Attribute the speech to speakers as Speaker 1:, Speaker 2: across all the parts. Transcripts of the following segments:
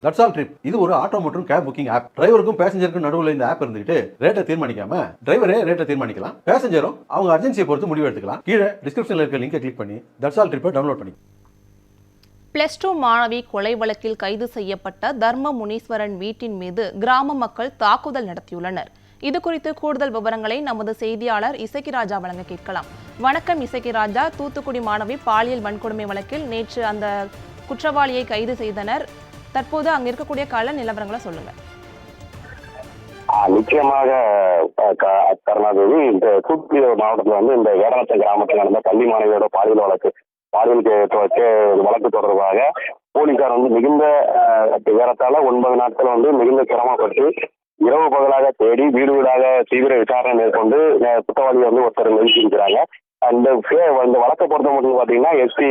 Speaker 1: That's all trip இது ஒரு auto மற்றும் கேப் புக்கிங் ஆப். டிரைவருக்கும் பேசஞ்சருக்கும் நடுவில் இந்த ஆப் இருந்துட்டு ரேட்டை தீர்மானிக்காம டிரைவரே ரேட்டை தீர்மானிக்கலாம். பேசஞ்சரும் அவங்க அர்ஜென்சியை பொறுத்து முடிவு எடுத்துக்கலாம். கீழே டிஸ்கிரிப்ஷன்ல இருக்க லிங்கை கிளிக் பண்ணி தட்ஸ் ஆல் ட்ரிப்பை டவுன்லோட் பண்ணி.
Speaker 2: +2 மாணவி கொலை வழக்கில் கைது செய்யப்பட்ட தர்ம முனீஸ்வரன் வீட்டின் மீது கிராம மக்கள் தாக்குதல் நடத்தியுள்ளனர். இதுகுறித்து கூடுதல் விவரங்களை நமது செய்தியாளர் இசக்கிராஜா வழங்க கேட்கலாம். வணக்கம் இசக்கிராஜா. தூத்துக்குடி மாணவி பாலியல் வன்கொடுமை வழக்கில் நேற்று அந்த குற்றவாளியை கைது செய்தனர். தற்போது அங்க இருக்கக்கூடிய கள நிலவரங்களை சொல்லுங்க.
Speaker 3: நிச்சயமாக கருணாதேவி, இந்த தூத்துக்குடி மாவட்டத்தில் இந்த வேடநத்தம் கிராமத்தில் நடந்த பள்ளி மாணவியோட பாலியல் வழக்கு தொடர்பாக போலீசார் மிகுந்த ஏறத்தாழ 9 நாட்கள் மிகுந்த சிரமப்பட்டு இரவு பகலாக தேடி வீடு வீடாக தீவிர விசாரணை மேற்கொண்டு குற்றவாளியை ஒருத்தர் நிறுத்தியிருக்கிறாங்க. இந்த வழக்கை பொறுத்த மட்டும் பாத்தீங்கன்னா எஸ்பி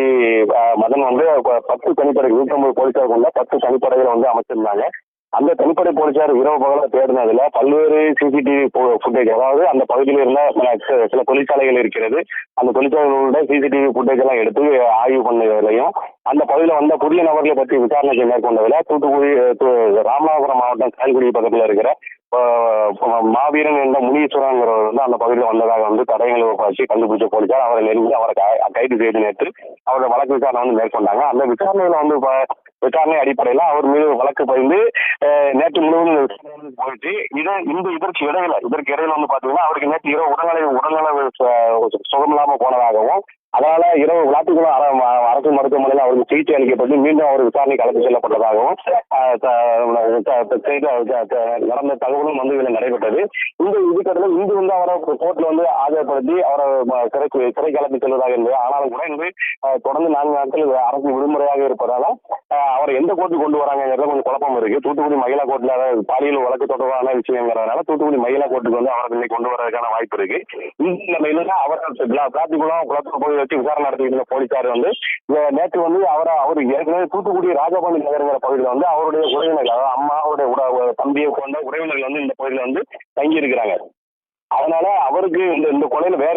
Speaker 3: மதன் 10 தனிப்படை 150 போலீசார் கொண்ட 10 தனிப்படைகளை அமைச்சிருந்தாங்க. அந்த தனிப்படை போலீசார் இரவு பகல தேடினதுல பல்வேறு சிசிடிவி ஃபுட்டேஜ், அதாவது அந்த பகுதியில் இருந்த சில தொழிற்சாலைகள் இருக்கிறது, அந்த தொழிற்சாலைகளோட சிசிடிவி ஃபுட்டேஜ் எல்லாம் எடுத்து ஆய்வு பண்ணதிலையும் அந்த பகுதியில் வந்த புதிய நபர்களை பற்றி விசாரணை மேற்கொண்டதுல தூத்துக்குடி ராமநாதபுரம் மாவட்டம் காயல்குடி பக்கத்தில் இருக்கிற மாவீரன் என்ற முனீஸ்வரங்கிறவர் அந்த பகுதியில் வந்ததாக தடயங்களை வச்சு கண்டுபிடிச்ச போலீசார் அவரை நெருங்கி அவரை கைது செய்து நேற்று அவரோட வழக்கு விசாரணை மேற்கொண்டாங்க. அந்த விசாரணையில விசாரணை அடிப்படையில் அவர் மீது வழக்கு பதிந்து நேற்று முழுவதும் போயிட்டு இதற்கு இடையில பாத்தீங்கன்னா அவருக்கு நேற்று இரவு உடல்நல சுகமில்லாம போனதாகவும் அதனால இரவு விளாத்துக்குளம் அரசு மருத்துவமனையில் அவருக்கு சிகிச்சை அளிக்கப்பட்டு மீண்டும் அவர் விசாரணைக்கு அழைத்து செல்லப்பட்டதாகவும் நடந்த தகவலும் இதில் நடைபெற்றது. இதுக்கடல இன்று அவரை கோர்ட்ல ஆஜர்படுத்தி அவரை சிறைக்கு அழைத்து செல்வதாக இருந்தது. ஆனாலும் கூட தொடர்ந்து 4 நாட்கள் அரசு விடுமுறையாக இருப்பதால அவரை எந்த கோர்ட்டுக்கு கொண்டு வராங்கிறதுல கொஞ்சம் குழப்பம் இருக்கு. தூத்துக்குடி மகிழா கோர்ட்ல பாலியல் வழக்கு தொடர்பான விஷயங்கிறதுனால தூத்துக்குடி மகிழா கோர்ட்டுக்கு அவரை இன்னைக்கு கொண்டு வரதுக்கான வாய்ப்பு இருக்கு. இந்த நிலையில அவர் குளத்துக்கு போய் வச்சு விசாரணை நடத்திட்டு இருந்த போலீசார் நேற்று அவர் ஏற்கனவே தூத்துக்குடி ராஜபாண்டி நகருங்கிற பகுதியில் அவருடைய உறவினர்கள், அம்மாவுடைய தம்பியை கொண்ட உறவினர்கள் இந்த பகுதியில் தங்கி இருக்கிறாங்க. அதனால அவருக்கு இந்த கொலையில வேற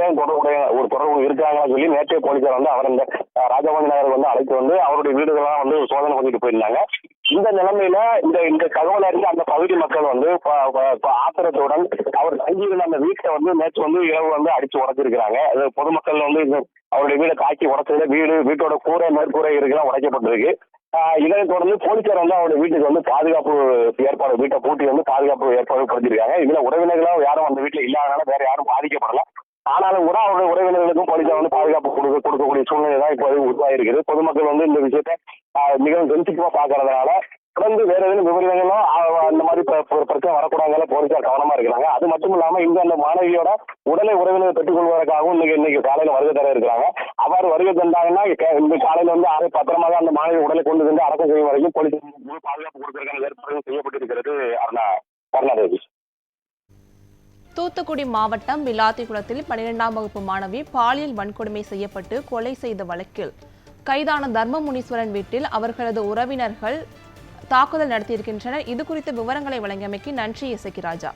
Speaker 3: ஒரு தொடர்பு இருக்காங்கன்னு சொல்லி நேற்றே போலீசார் அவர் இந்த ராஜபாண்டி நகருக்கு அழைத்து அவருடைய வீடுகள்லாம் சோதனை பண்ணிட்டு போயிருந்தாங்க. இந்த நிலைமையில இந்த தகவல் அறிஞ்சு அந்த பகுதி மக்கள் ஆத்திரத்துடன் அவர் தங்கியிருந்த அந்த வீட்டை நேற்று இரவு அடிச்சு உடைச்சிருக்கிறாங்க. பொதுமக்கள் அவருடைய வீடை தாக்கி உடைச்சதுல வீட்டோட கூரை மேற்கூரை இருக்கலாம் உடைக்கப்பட்டிருக்கு. இதனை தொடர்ந்து போலீசார் அவருடைய வீட்டுக்கு பாதுகாப்பு ஏற்பாடு, வீட்டை பூட்டி பாதுகாப்பு ஏற்பாடு படுத்திருக்காங்க. இதுல உறவினர்களும் யாரும் அந்த வீட்டுல இல்லாதனால வேற யாரும் பாதிக்கப்படல. ஆனாலும் கூட அவருடைய உறவினர்களுக்கும் போலீசார் பாதுகாப்பு கொடுக்கக்கூடிய சூழ்நிலை தான் இப்போது உருவாயிருக்குது. பொதுமக்கள் இந்த விஷயத்தை மிகவும் சென்சிட்டிவா பாக்குறதுனால தொடர்ந்து வேற எதுவும் விபரீதங்களும் அந்த மாதிரி பிரச்சனை வரக்கூடாதுல போலீசார் கவனமா இருக்கிறாங்க. அது மட்டும் இல்லாம அந்த மாணவியோட உடலை உறவினர் பெற்றுக் கொள்வதற்காகவும் இன்னைக்கு காலையில வருகை தர இருக்கிறாங்க. அவ்வாறு வருகை தந்தாங்கன்னா இந்த காலையில பத்திரமாக அந்த மாணவி உடலை கொண்டு வந்து அடக்கம் செய்யும் வரைக்கும் போலீஸ் பாதுகாப்பு கொடுக்கறதுக்கான ஏற்பாடுகள் செய்யப்பட்டிருக்கிறது. கருணாதேவி.
Speaker 2: தூத்துக்குடி மாவட்டம் விளாத்திக்குளத்தில் 12ஆம் வகுப்பு மாணவி பாலியல் வன்கொடுமை செய்யப்பட்டு கொலை செய்த வழக்கில் கைதான தர்ம முனீஸ்வரன் வீட்டில் அவர்களது உறவினர்கள் தாக்குதல் நடத்தியிருக்கின்றனர். இது குறித்த விவரங்களை வழங்கியமைக்கு நன்றி இசக்கிராஜா.